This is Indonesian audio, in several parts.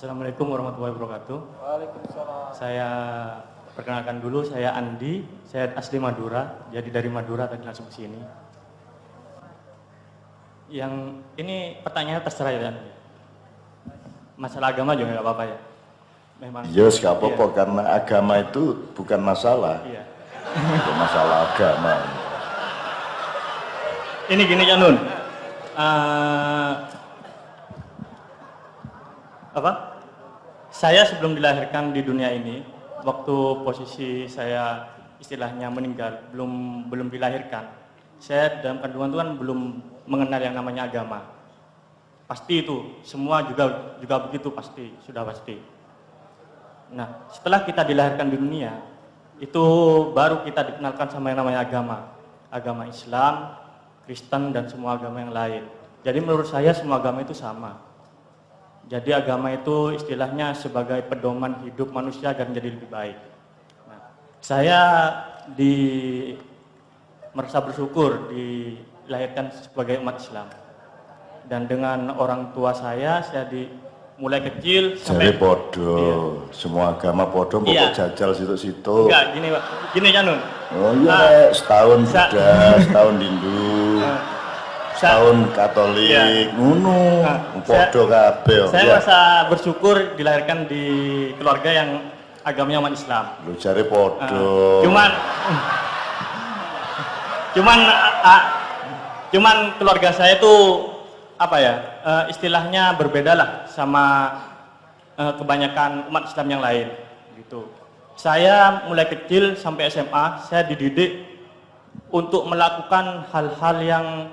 Assalamualaikum warahmatullahi wabarakatuh. Waalaikumsalam. Saya perkenalkan dulu, saya Andi, saya asli Madura, jadi dari Madura tadi langsung ke sini. Yang ini pertanyaannya terserah ya, masalah agama juga nggak apa-apa ya. Memang. Yes, nggak apa-apa karena agama itu bukan masalah. Iya. Bukan masalah agama. Ini gini ya Nun. Saya sebelum dilahirkan di dunia ini, waktu posisi saya istilahnya meninggal, belum dilahirkan, saya dalam kandungan itu kan belum mengenal yang namanya agama. Pasti itu, semua juga begitu pasti, sudah pasti. Nah, setelah kita dilahirkan di dunia, itu baru kita dikenalkan sama yang namanya agama. Agama Islam, Kristen, dan semua agama yang lain. Jadi menurut saya semua agama itu sama. Jadi agama itu istilahnya sebagai pedoman hidup manusia agar menjadi lebih baik. Nah, saya merasa bersyukur dilahirkan sebagai umat Islam. Dan dengan orang tua saya mulai kecil sampai podo, iya. Semua agama podo, Iya. jajal situ-situ. Enggak, gini Pak, gini Janun. Oh iya, setahun Buddha, setahun Hindu. Tahun Katolik, iya. ngono, podo kabeh. Saya merasa bersyukur dilahirkan di keluarga yang agamanya umat Islam. Lu cari podo. Cuman keluarga saya itu istilahnya berbeda lah sama kebanyakan umat Islam yang lain gitu. Saya mulai kecil sampai SMA saya dididik untuk melakukan hal-hal yang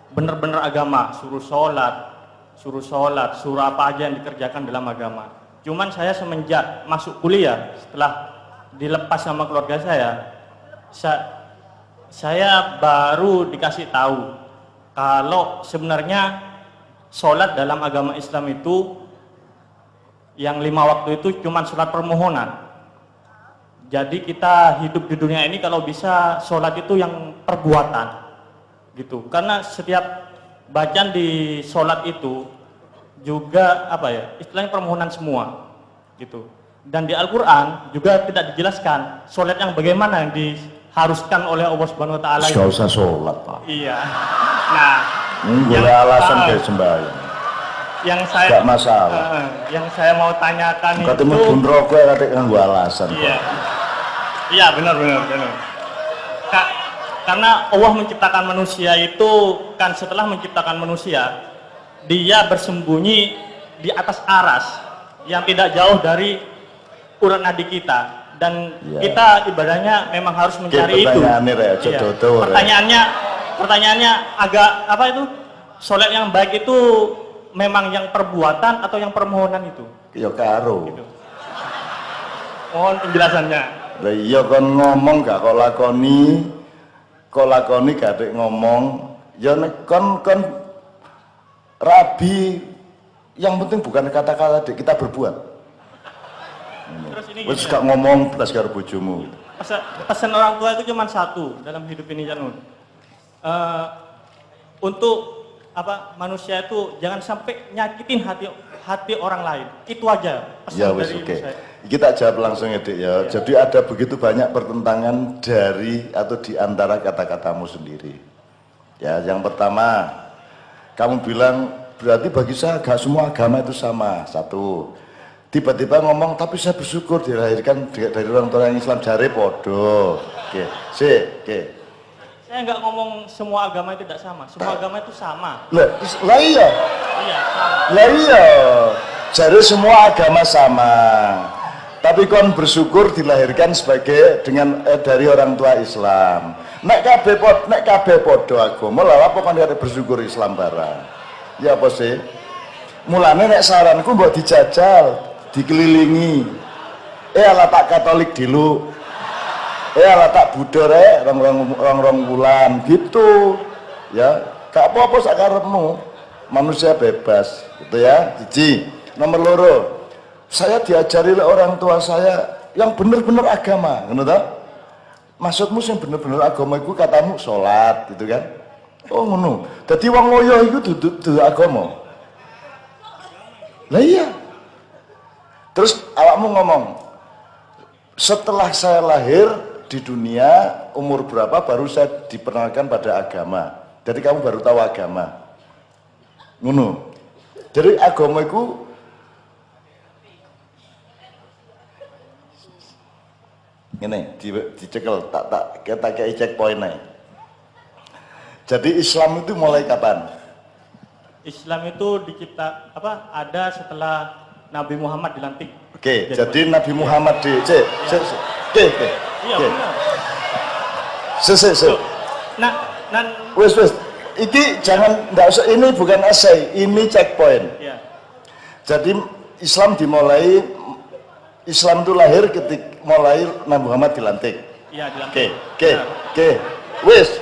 benar-benar agama, suruh sholat, suruh apa aja yang dikerjakan dalam agama. Cuman saya semenjak masuk kuliah, setelah dilepas sama keluarga saya baru dikasih tahu kalau sebenarnya sholat dalam agama Islam itu yang 5 waktu itu cuman sholat permohonan. Jadi kita hidup di dunia ini kalau bisa sholat itu yang perbuatan. Gitu, karena setiap bacaan di sholat itu juga istilahnya permohonan semua gitu. Dan di Al-Quran juga tidak dijelaskan sholat yang bagaimana yang diharuskan oleh Allah Subhanahu Wa Taala. Gak usah sholat Pak. Iya. Nah, boleh alasan kayak sembahyang. Yang saya gak masalah. Yang saya mau tanyakan katanya itu. Katanya rokok ya katanya gak alasan. Iya. Iya benar. Karena Allah menciptakan manusia itu kan setelah menciptakan manusia, dia bersembunyi di atas aras yang tidak jauh dari urat nadi kita dan kita ibadahnya memang harus mencari itu. Pertanyaannya agak sholat yang baik itu memang yang perbuatan atau yang permohonan itu? Ya karo. Gitu. Mohon penjelasannya. Lah iya kan ngomong gak kok lakoni gak ngomong ya kon rabi yang penting bukan kata-kata kita berbuat. Wes gak ngomong belas karo bojomu. Pesan orang tua itu cuma satu dalam hidup ini Janun. Untuk manusia itu jangan sampai nyakitin hati orang lain. Itu aja pesan ya, wes, dari saya. Kita jawab langsung ya Dek ya. Jadi ada begitu banyak pertentangan dari atau di antara kata-katamu sendiri. Ya, yang pertama, kamu bilang berarti bagi saya gak semua agama itu sama. Satu. Tiba-tiba ngomong tapi saya bersyukur dilahirkan dari orang tua yang Islam jare podo. Oke. Saya nggak ngomong semua agama itu tidak sama. Semua agama itu sama. Lah iya. Iya, sama. Lah iya. Jare semua agama sama. Tapi kon bersyukur dilahirkan dari orang tua Islam. Nek kabeh podo agama, lha apa kon bersyukur Islam barang? Ya apa sih? Mulane nek saranku mbok dijajal, dikelilingi. Ala tak Katolik dulu. Ala tak Buddha rek rong wulan gitu. Ya, gak apa-apa sak karepmu. Manusia bebas, gitu ya. Siji. Nomor loro. Saya diajari oleh orang tua saya yang benar-benar agama, ngono ta? Maksudmu sing benar-benar agama iku katamu salat gitu kan? Oh ngono. Dadi wong loyo iku dudu agama. Lah iya. Terus awakmu ngomong, setelah saya lahir di dunia umur berapa baru saya diperkenalkan pada agama. Jadi kamu baru tahu agama. Ngono. Jadi agama itu ini dicekel tak kayak checkpoint nih. Jadi Islam itu mulai kapan? Islam itu ada setelah Nabi Muhammad dilantik. Oke, jadi Nabi Muhammad Oke. Iya benar. Wes. Iki jangan, enggak usah, ini bukan essay, ini checkpoint. Iya. Jadi Islam itu lahir ketika mulai Nabi Muhammad dilantik. Iya, dilantik. Oke. Wes.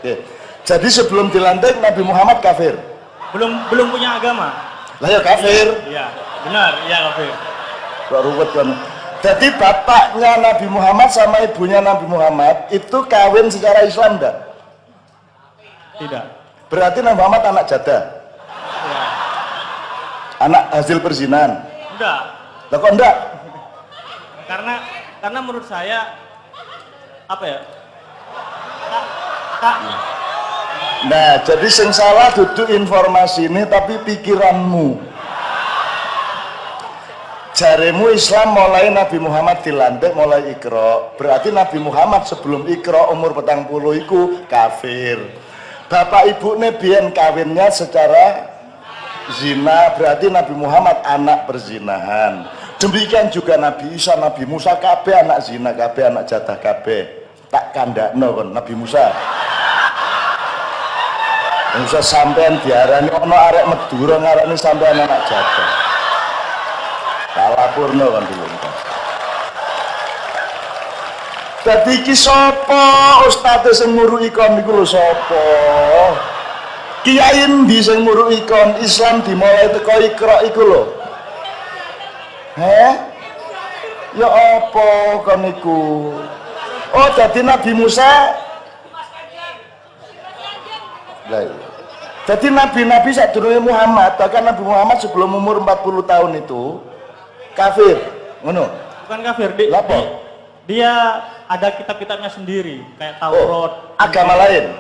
Oke. Jadi sebelum dilantik Nabi Muhammad kafir. Belum punya agama. Lah ya kafir. Iya, benar, iya kafir. Kok ruwet kan. Jadi bapaknya Nabi Muhammad sama ibunya Nabi Muhammad itu kawin secara Islam enggak? Tidak. Berarti Nabi Muhammad anak jadah. Ya. Anak hasil perzinahan. Enggak. Lah kok enggak? Karena menurut saya apa ya? Nah, jadi sing salah duduk informasi ini tapi pikiranmu. Jaremu Islam mulai Nabi Muhammad dilantik mulai Iqra. Berarti Nabi Muhammad sebelum Iqra umur 40 iku kafir. Bapak ibu biyen kawinnya secara zina, berarti Nabi Muhammad anak perzinahan. Demikian juga Nabi Isa, Nabi Musa kabeh anak zina, kabeh anak jadah kabeh. Tak kandakno kon Nabi Musa. Musa sampean diarani ono arek Madura ngarani sampean anak jadah. Tak lapurno kan dulu. Dadi iki sapa ustaze sing ngurui kon niku lho sapa? Kiai endi sing ngurui kon Islam dimulai teko Iqra iku lho. Ya apa kon niku? Oh dadi Nabi Musa. Lah iya. Jadi nabi-nabi sadurunge Muhammad, bahkan Nabi Muhammad sebelum umur 40 tahun itu kafir. Ngono. Bukan kafir, dia ada kitab-kitabnya sendiri, kayak Taurat. Agama lain.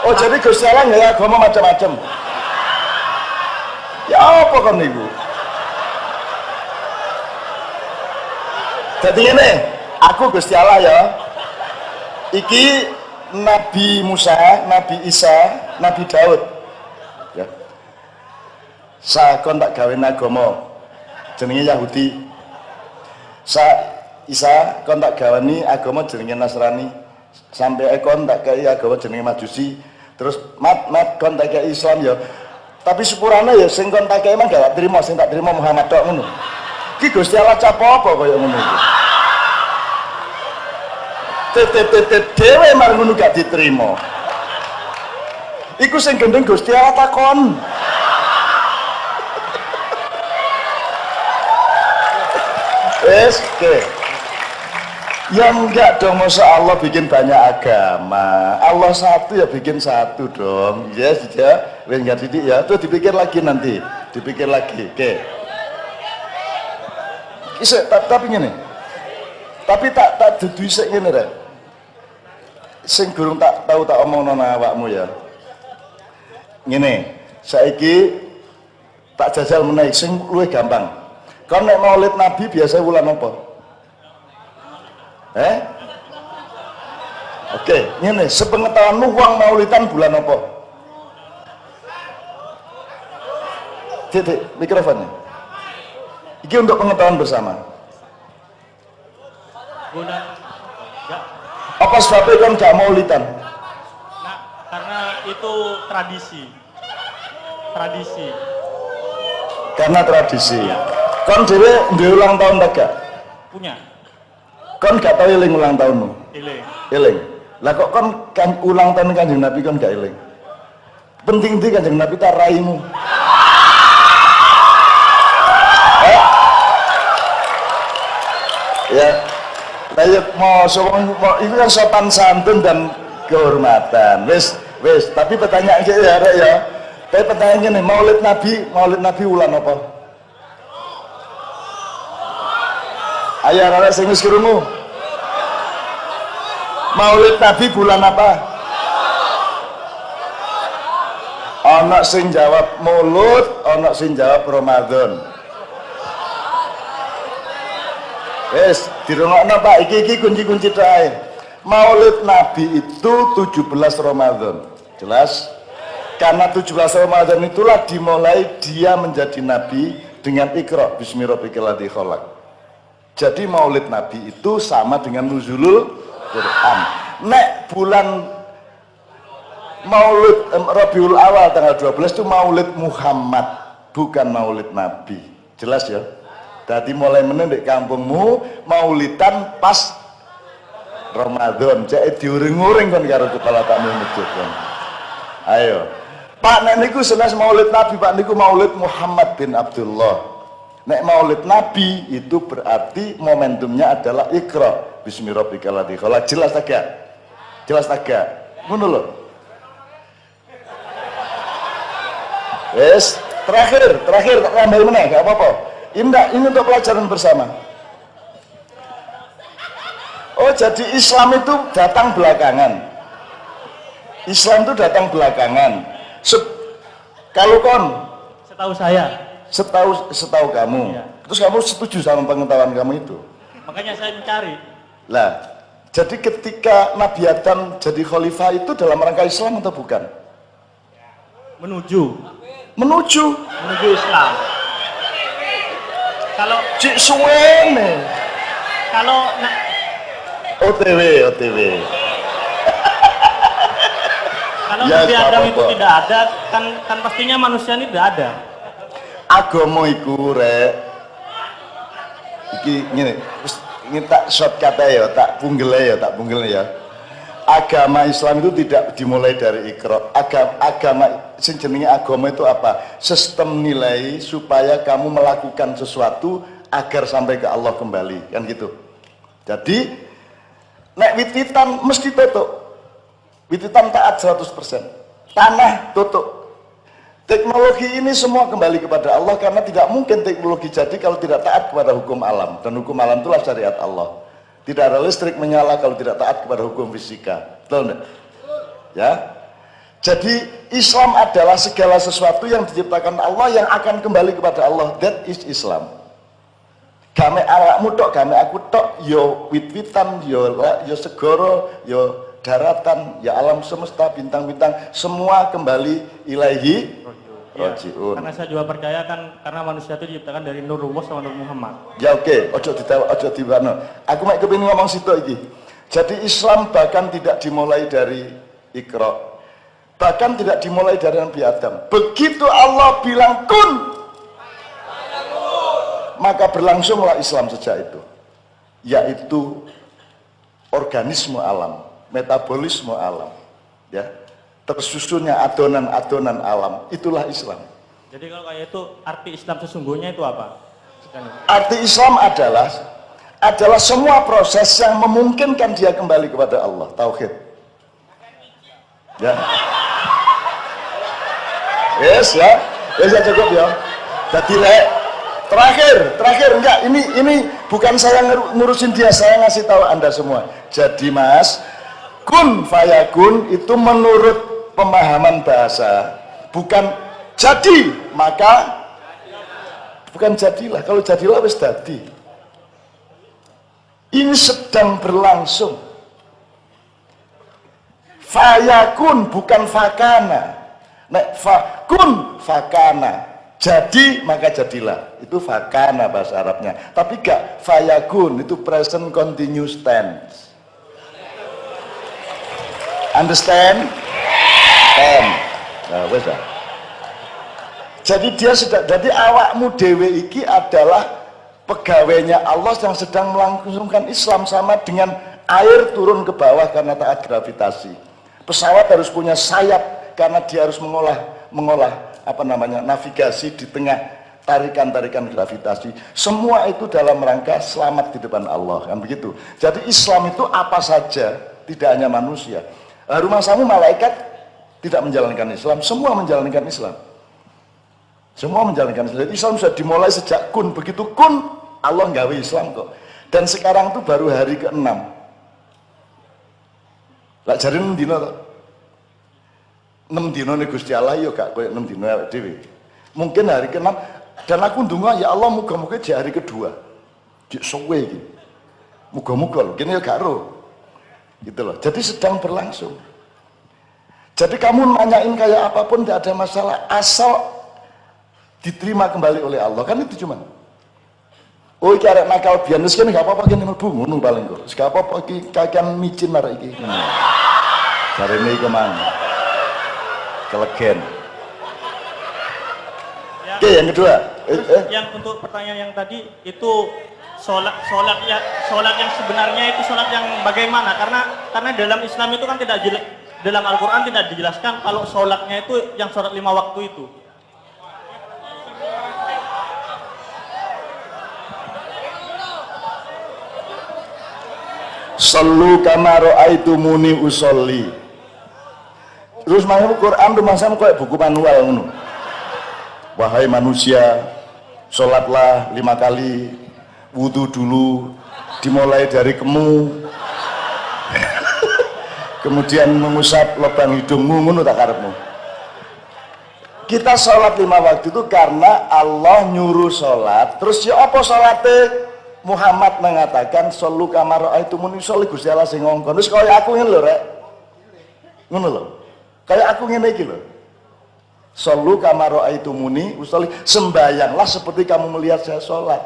Oh, jadi Gusti Allah nggak agama macam-macam. Ya apa kan ibu? Jadi ini, aku Gusti Allah ya. Iki Nabi Musa, Nabi Isa, Nabi Daud. Ya. Sakon tak gawe agama jenenge Yahudi. Isa kon tak gawani agama jenenge Nasrani. Sampai kon tak kei agama jenenge Majusi. Terus mat kon tak kei Islam ya. Tapi sepurane ya sing kon tak kei emang gak terima, sing tak terima Muhammad tok ngono. Ki Gusti Allah cap apa kaya ngono iki? Dewe mar ngono gak diterima. Iku sing gendeng Gusti Allah takon. Oke. Ya enggak dong, masa Allah bikin banyak agama. Allah satu ya bikin satu dong. Yes, ya. Wes enggak didik ya. Tuh dipikir lagi nanti. Dipikir lagi. Oke. Tapi ngene. Tapi tak dudu sik ngene rek. Sing gurung tak tahu tak omongno nang awakmu ya. Ngene, saiki tak jajal meneh sing luwih gampang. Kon nek Maulid Nabi biasa wulan apa? Oke, ngene, sepengetahuanmu wong Maulidan bulan apa? Titik mikrofonnya. Iki untuk pengetahuan bersama. Bulan Apa sebabnya kan gak Maulidan? Nah, karena itu tradisi. Karena tradisi. Kon dhewe duwe ulang tahun tak gak? Punya. Kon gak tau eling ulang tahunmu? Eling. Lah kok kon kan ulang tahun Kanjeng Nabi kon gak eling? Penting di Kanjeng Nabi tak raimu. Ya. Lah ya mau itu kan sopan santun dan kehormatan. Wis, tapi pertanyaan saya ya, Rek ya. Tapi pertanyaan ini, Maulid Nabi ulang apa? Ayo anak sing wis krungu. Maulid Nabi bulan apa? Ana sing jawab Maulud, ana sing jawab Ramadan. Wes, dirungokno Pak, iki kunci-kunci terakhir. Maulid Nabi itu 17 Ramadan. Jelas? Karena 17 Ramadan itulah dimulai dia menjadi nabi dengan Iqra bismi rabbikal ladzi khalaq. Jadi Maulid Nabi itu sama dengan nuzulul Quran. Nek bulan Maulid Rabiul Awal tanggal 12 itu Maulid Muhammad, bukan Maulid Nabi. Jelas ya? Jadi mulai menendek kampungmu Maulidan pas Ramadan. Jadi diuring-uring kan karo kepala tamu masjid kan. Ayo. Pak nek niku senes Maulid Nabi, Pak niku Maulid Muhammad bin Abdullah. Nek Maulid Nabi itu berarti momentumnya adalah Iqra bismi rabbikal ladzi khalaq. Jelas agak? Jelas agak? Ngono lho. Wes, terakhir tak tambahin meneh, enggak apa-apa. Ini untuk pelajaran bersama. Oh, jadi Islam itu datang belakangan. Islam itu datang belakangan. Kalau setahu saya, setahu kamu, iya. Terus kamu setuju sama pengetahuan kamu itu? Makanya saya mencari. Lah, jadi ketika Nabi Adam jadi khalifah itu dalam rangka Islam atau bukan? Menuju Islam. Kalau cik suwene. kalau OTW. kalau Ya, Nabi Adam itu apa-apa. tidak ada, kan pastinya manusia ini tidak ada. Agama iku rek. Iki ngene, wis ini tak shortcut ya, tak punggel ya. Agama Islam itu tidak dimulai dari Iqra. Agama sing jenenge agama itu apa? Sistem nilai supaya kamu melakukan sesuatu agar sampai ke Allah kembali, kan gitu. Jadi nek wit-witan mesti tutup. Wit-witan taat 100%. Tanah tutup. Teknologi ini semua kembali kepada Allah karena tidak mungkin teknologi jadi kalau tidak taat kepada hukum alam, dan hukum alam itulah syariat Allah. Tidak ada listrik menyala kalau tidak taat kepada hukum fisika. Betul enggak? Ya. Jadi Islam adalah segala sesuatu yang diciptakan Allah yang akan kembali kepada Allah. That is Islam. Game awakmu tok, game aku tok, yo wit-witan, yo segoro, yo daratan, ya alam semesta, bintang-bintang, semua kembali ilahi rojiun. Karena saya juga percaya kan, karena manusia itu diciptakan dari Nurullah sama Nur Muhammad. Ya oke, ojo dibano. Aku mek kepengin ngomong situ iki. Jadi Islam bahkan tidak dimulai dari Iqra. Bahkan tidak dimulai dari Nabi Adam. Begitu Allah bilang kun, maka berlangsunglah Islam sejak itu. Yaitu organisme alam, metabolisme alam. Ya. Tersusunnya adonan-adonan alam, itulah Islam. Jadi kalau kayak itu, arti Islam sesungguhnya itu apa? Arti Islam adalah semua proses yang memungkinkan dia kembali kepada Allah. Tauhid. Ya. Yes ya cukup ya. Jadi terakhir enggak, ini bukan saya ngurusin dia, saya ngasih tahu Anda semua. Jadi Mas, kun fayakun itu menurut pemahaman bahasa bukan jadi maka, bukan jadilah. Kalau jadilah wis dadi. Ini sedang berlangsung. Fayakun bukan fakana. Nek fakun fakana. Jadi maka jadilah. Itu fakana bahasa Arabnya. Tapi gak fayakun, itu present continuous tense. Understand? Nah, wes dah. Jadi dia sudah, jadi awakmu dewe iki adalah pegawainya Allah yang sedang melangsungkan Islam, sama dengan air turun ke bawah karena taat gravitasi. Pesawat harus punya sayap karena dia harus mengolah navigasi di tengah tarikan-tarikan gravitasi. Semua itu dalam rangka selamat di depan Allah, kan begitu. Jadi Islam itu apa saja, tidak hanya manusia. Rumah samu malaikat tidak menjalankan Islam, semua menjalankan Islam. Semua menjalankan Islam. Islam sudah dimulai sejak kun, begitu kun Allah nggawe Islam kok. Dan sekarang tuh baru hari ke-6. Lah jare 6 dina to. 6 dina nih Gusti Allah yo gak koyo 6 dina awake dhewe. Mungkin hari ke-6 dan aku ndonga ya Allah muga-muga di hari kedua. Dik suwe iki. Muga-muga lho, kene ya gak ro. Gitu loh. Jadi sedang berlangsung. Jadi kamu nanyain kayak apapun tidak ada masalah asal diterima kembali oleh Allah. Kan itu cuman. Oh iki arek nakal biyen wis kene gak apa-apa kene mlebu ngono paling kok. Gak apa-apa iki kakean micin arek iki. Jarene iki mana? Kelegen. Ya. Oke, yang kedua. Yang untuk pertanyaan yang tadi itu sholat yang sebenarnya itu sholat yang bagaimana? Karena dalam Islam itu kan tidak dalam Al-Quran tidak dijelaskan kalau sholatnya itu yang sholat 5 waktu itu. Sallu kama ra'aitumuni usolli. Terus makanya Quran rumah saya kayak buku manual ngono. Wahai manusia, sholatlah 5 kali, wudu dulu, dimulai dari kemu, kemudian mengusap lubang hidungmu, ngono tak karepmu. Kita sholat 5 waktu itu karena Allah nyuruh sholat. Terus ya apa sholatnya? Muhammad mengatakan sallu kama ra'aitumuni usolli, Gusti Allah sing ngongkon. Terus kaya aku ngene lho rek. Ngono lho. Kayak aku ngene iki lho. Sallu kama ra'aitumuni usolli, sembayanglah seperti kamu melihat saya sholat.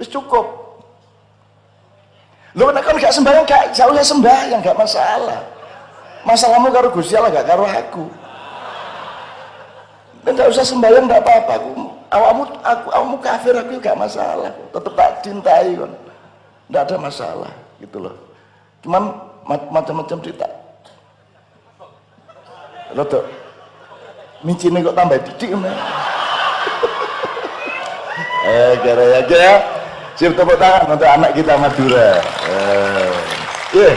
Wis cukup. Lho nek kon gak sembahyang gak usah sembahyang, gak masalah. Masalahmu karo Gusti Allah gak karo aku. Dan gak usah sembahyang gak apa-apa. Awakmu kafir, aku gak masalah. Tetep tak cintai kon. Nggak ada masalah gitu loh. Cuman macam-macam cerita. Rodok micine kok tambah didik men. Gara ya. Siap tepuk tangan untuk anak kita Madura. Oke.